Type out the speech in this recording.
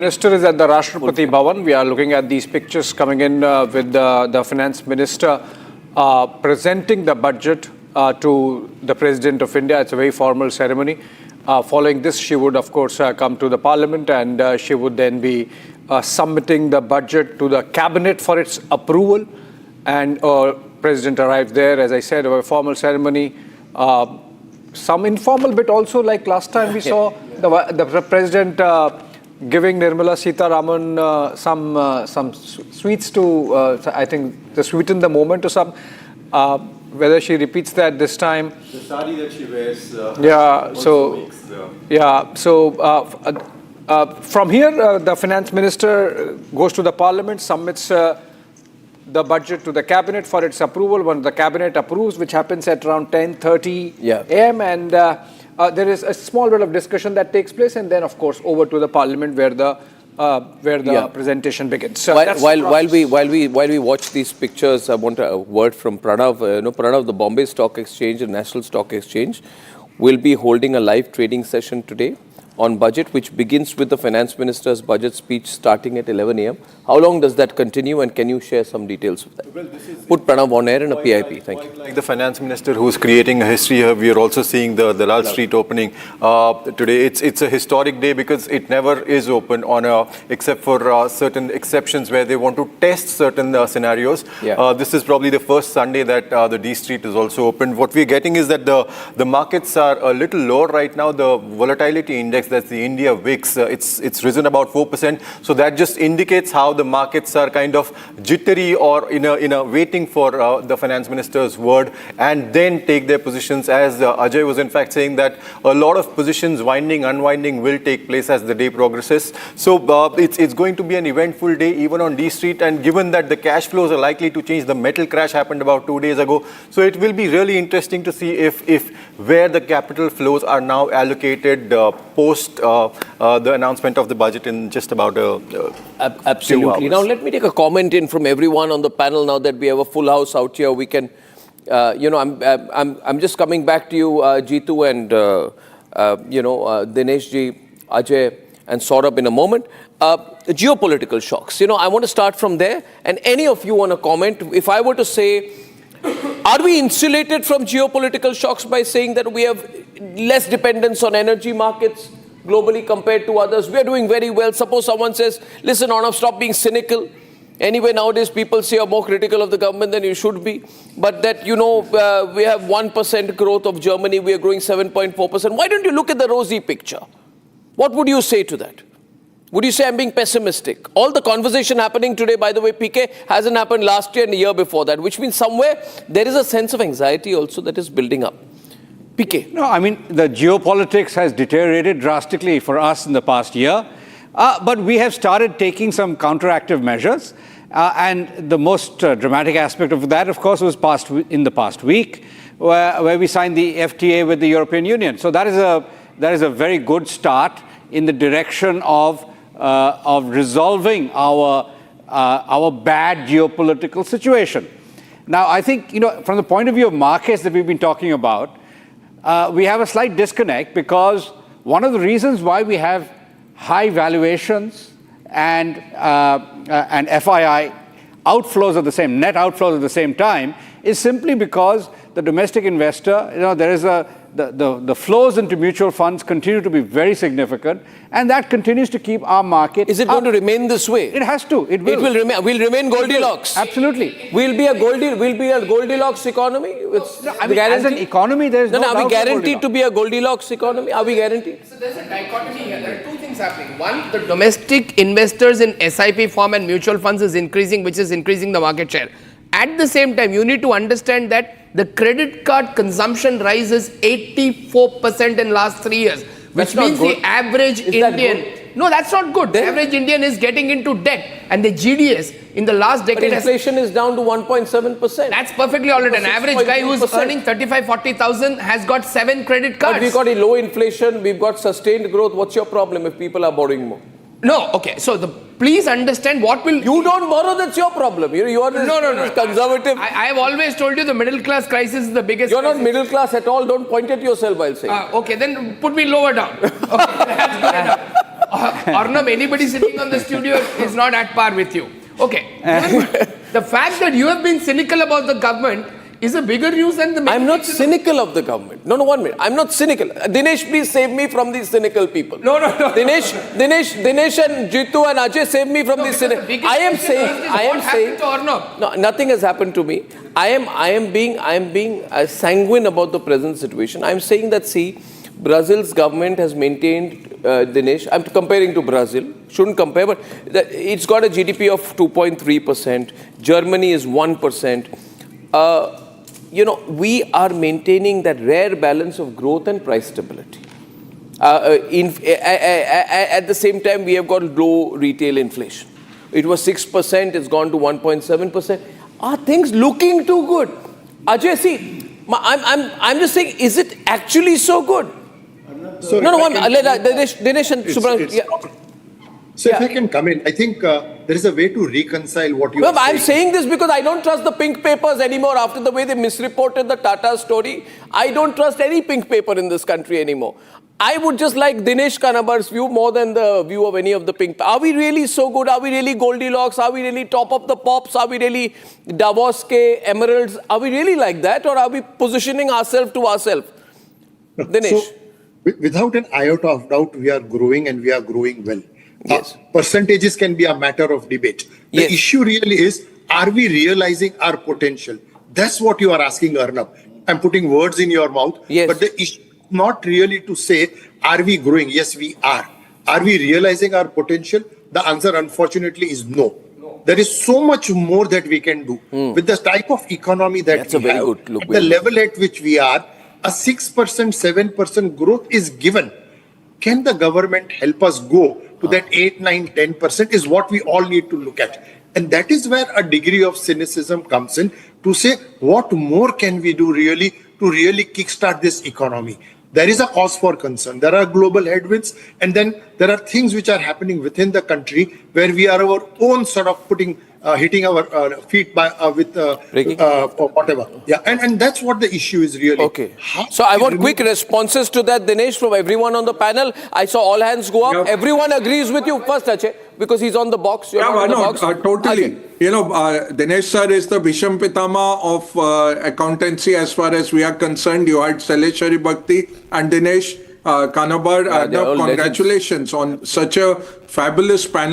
Minister is at the Rashtrapati Bhavan. We are looking at these pictures coming in with the finance minister presenting the budget to the President of India. It's a very formal ceremony. Following this, she would, of course, come to the Parliament and she would then be submitting the budget to the Cabinet for its approval. And President arrived there, as I said, a formal ceremony. Some informal bit also, like last time we saw the President giving Nirmala Sitharaman some sweets to, I think, to sweeten the moment or some. Whether she repeats that this time. The sari that she wears from here, the finance minister goes to the Parliament, submits the budget to the Cabinet for its approval. When the Cabinet approves, which happens at around 10:30 a.m. and there is a small bit of discussion that takes place, and then, of course, over to the Parliament where the presentation begins. So while we watch these pictures, I want a word from Pranav. Pranav, the Bombay Stock Exchange and National Stock Exchange will be holding a live trading session today on budget, which begins with the finance minister's budget speech starting at 11 a.m. How long does that continue, and can you share some details of that? Well, Put Pranav on air and a PIP. Thank you. Like the finance minister who's creating a history here, we are also seeing the Lal Street opening today. It's a historic day because it never is open except for certain exceptions where they want to test certain scenarios. This is probably the first Sunday that the D Street is also open. What we're getting is that the markets are a little lower right now. The volatility index, that's the India VIX, it's risen about 4%. So that just indicates how the markets are kind of jittery or in a waiting for the finance minister's word and then take their positions, as Ajay was in fact saying that a lot of positions unwinding will take place as the day progresses. So it's going to be an eventful day even on D Street, and given that the cash flows are likely to change, the metal crash happened about 2 days ago. So it will be really interesting to see if where the capital flows are now allocated post the announcement of the budget in just about Absolutely. Now, let me take a comment in from everyone on the panel now that we have a full house out here. We can, I'm just coming back to you, Jeetu and, Dinesh ji, Ajay and Saurabh in a moment. Geopolitical shocks. I want to start from there. And any of you want to comment? If I were to say, are we insulated from geopolitical shocks by saying that we have less dependence on energy markets globally compared to others? We are doing very well. Suppose someone says, listen, Arnav, stop being cynical. Anyway, nowadays people say you're more critical of the government than you should be. But that, we have 1% growth of Germany. We are growing 7.4%. Why don't you look at the rosy picture? What would you say to that? Would you say I'm being pessimistic? All the conversation happening today, by the way, PK, hasn't happened last year and the year before that, which means somewhere there is a sense of anxiety also that is building up. PK. No, I mean, the geopolitics has deteriorated drastically for us in the past year, but we have started taking some counteractive measures. And the most dramatic aspect of that, of course, was in the past week, where we signed the FTA with the European Union. So that is a very good start in the direction of resolving our bad geopolitical situation. Now, I think, from the point of view of markets that we've been talking about, we have a slight disconnect because one of the reasons why we have high valuations and FII outflows at the same, net outflows at the same time, is simply because the domestic investor, there is the flows into mutual funds continue to be very significant, and that continues to keep our market Is it up. going to remain this way? It has to. It will. It will remain. We'll remain Goldilocks. Absolutely. We'll be a Goldilocks economy. As an economy, there is no Are we doubt guaranteed to be a Goldilocks economy? Are we guaranteed? So there's a dichotomy here. There are two things happening. One, the domestic investors in SIP form and mutual funds is increasing, which is increasing the market share. At the same time, you need to understand that the credit card consumption rise is 84% in last 3 years, which means the average Indian... No, that's not good. The average Indian is getting into debt, and the GDS in the last decade... But inflation is down to 1.7%. That's perfectly all right. An average guy who's earning 35,000-40,000 has got 7 credit cards. But we've got a low inflation, we've got sustained growth. What's your problem if people are borrowing more? No, okay. So please understand what will... You don't borrow, that's your problem. You are this conservative. I have always told you the middle class crisis is the biggest You're not middle class at all. Don't point at yourself while saying. Okay, then put me lower down. Okay, that's good enough. Arnab, anybody sitting on the studio is not at par with you. Okay. Remember, the fact that you have been cynical about the government is a bigger news than the... I'm not cynical of the government. No, 1 minute. I'm not cynical. Dinesh, please save me from these cynical people. No. Dinesh and Jitu and Ajay save me from these cynical... I am saying... to Arnab? No, nothing has happened to me. I am being sanguine about the present situation. I am saying that, see, Brazil's government has maintained, Dinesh, I'm comparing to Brazil, shouldn't compare, but it's got a GDP of 2.3%. Germany is 1%. We are maintaining that rare balance of growth and price stability. At the same time, we have got low retail inflation. It was 6%, it's gone to 1.7%. Are things looking too good? Ajay, see, I'm just saying, is it actually so good? Dinesh and Subramanian. So if I can come in, I think there is a way to reconcile what you are saying. I'm saying this because I don't trust the pink papers anymore after the way they misreported the Tata story. I don't trust any pink paper in this country anymore. I would just like Dinesh Kanabar's view more than the view of any of the pink. Are we really so good? Are we really Goldilocks? Are we really top of the pops? Are we really Davos ke emeralds? Are we really like that? Or are we positioning ourselves to ourselves? Dinesh. So, without an iota of doubt, we are growing and we are growing well. Yes. Percentages can be a matter of debate. The Yes. issue really is, are we realizing our potential? That's what you are asking, Arnab. I'm putting words in your mouth. Yes. But the issue is not really to say, are we growing? Yes, we are. Are we realizing our potential? The answer, unfortunately, is no. There is so much more that we can do. With the type of economy that That's we a very have, good look. at the level at which we are, a 6%, 7% growth is given. Can the government help us go to that 8, 9, 10% is what we all need to look at. And that is where a degree of cynicism comes in to say, what more can we do really to really kickstart this economy? There is a cause for concern. There are global headwinds, and then there are things which are happening within the country where we are our own sort of hitting our feet with whatever. Yeah, and that's what the issue is really. Okay. So I want quick responses to that, Dinesh, from everyone on the panel. I saw all hands go up. Yeah. Everyone agrees with you. First, Ajay, because he's on the box. You're not on the box. Totally. Ajay. Dinesh sir is the Bhisham Pitama of accountancy as far as we are concerned. You had Saleshwari Bhakti and Dinesh Kanabar. they're all Congratulations on such a fabulous panel.